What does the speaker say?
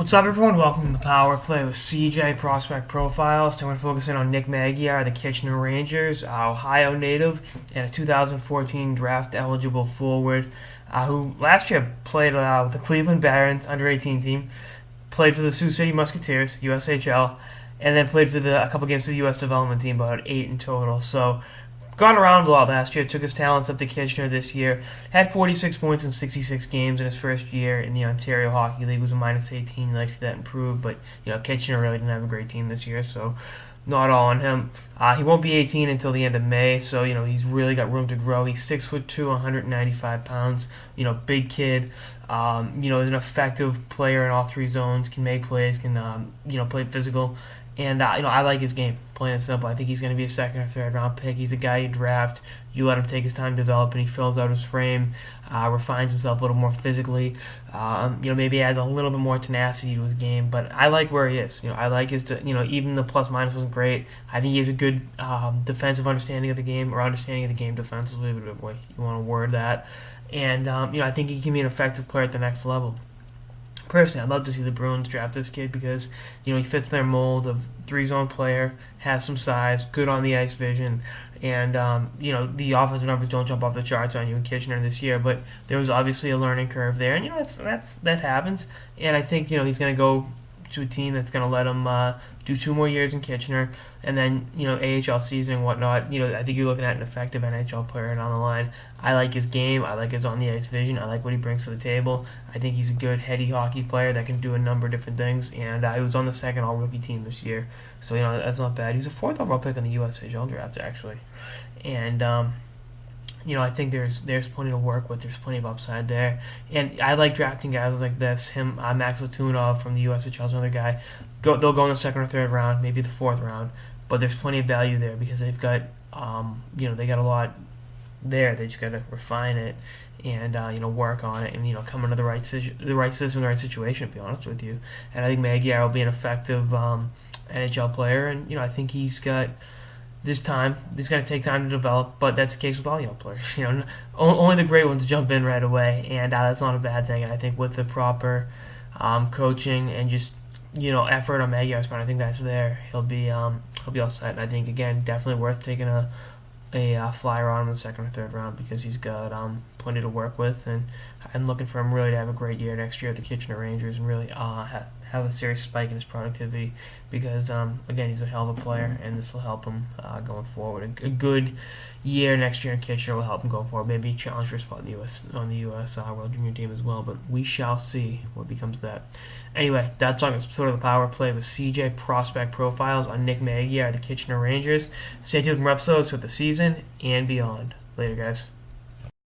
What's up, everyone? Welcome to the Power Play with CJ Prospect Profiles. Today we're focusing on Nick Magyar, the Kitchener Rangers, Ohio native, and a 2014 draft-eligible forward who last year played with the Cleveland Barons under-18 team, played for the Sioux City Musketeers, USHL, and then played for a couple games for the U.S. development team, about 8 in total. So got around a lot last year, took his talents up to Kitchener this year, had 46 points in 66 games in his first year in the Ontario Hockey League, was a minus 18, you'd like to see that improve, but Kitchener really didn't have a great team this year, so not all on him. He won't be 18 until the end of May, so he's really got room to grow. He's 6'2", 195 pounds, big kid. Is an effective player in all three zones, can make plays, can play physical. And I like his game, plain and simple. I think he's going to be a second or third round pick. He's a guy you draft, you let him take his time to develop, and he fills out his frame, refines himself a little more physically. Maybe adds a little bit more tenacity to his game. But I like where he is. I like his, even the plus minus wasn't great. I think he has a good defensive understanding of the game, or understanding of the game defensively, whatever way you want to word that. And I think he can be an effective player at the next level. Personally, I'd love to see the Bruins draft this kid because, he fits their mold of three-zone player, has some size, good on the ice vision, and, the offensive numbers don't jump off the charts on you in Kitchener this year, but there was obviously a learning curve there, and, that happens, and I think, he's going to go to a team that's going to let him do 2 more years in Kitchener, and then, AHL season and whatnot. I think you're looking at an effective NHL player down the line. I like his game. I like his on-the-ice vision. I like what he brings to the table. I think he's a good, heady hockey player that can do a number of different things, and he was on the second all-rookie team this year, so, that's not bad. He's a 4th overall pick in the USHL draft, actually, and, I think there's plenty to work with. There's plenty of upside there, and I like drafting guys like this. Him, Max Latunov from the USHL is another guy. They'll go in the second or third round, maybe the 4th round, but there's plenty of value there because they've got, they got a lot there. They just got to refine it and work on it and come into the right system, the right situation. To be honest with you, and I think Magyar will be an effective NHL player, and I think he's got. This time, it's going to take time to develop, but that's the case with all young players. Only the great ones jump in right away, and that's not a bad thing. And I think with the proper coaching and just effort on Magyar's part, I think that's there. He'll be all set. And I think again, definitely worth taking a flyer on him in the second or third round because he's got plenty to work with, and I'm looking for him really to have a great year next year at the Kitchener Rangers and really have a serious spike in his productivity because again, he's a hell of a player, and this will help him going forward. A good year next year in Kitchener will help him go forward. Maybe challenge for a spot in the U.S. World Junior team as well, but we shall see what becomes of that. Anyway, that's on sort of the Power Play with CJ Prospect Profiles on Nick Magyar, the Kitchener Rangers. Stay tuned for more episodes with the season and beyond. Later, guys.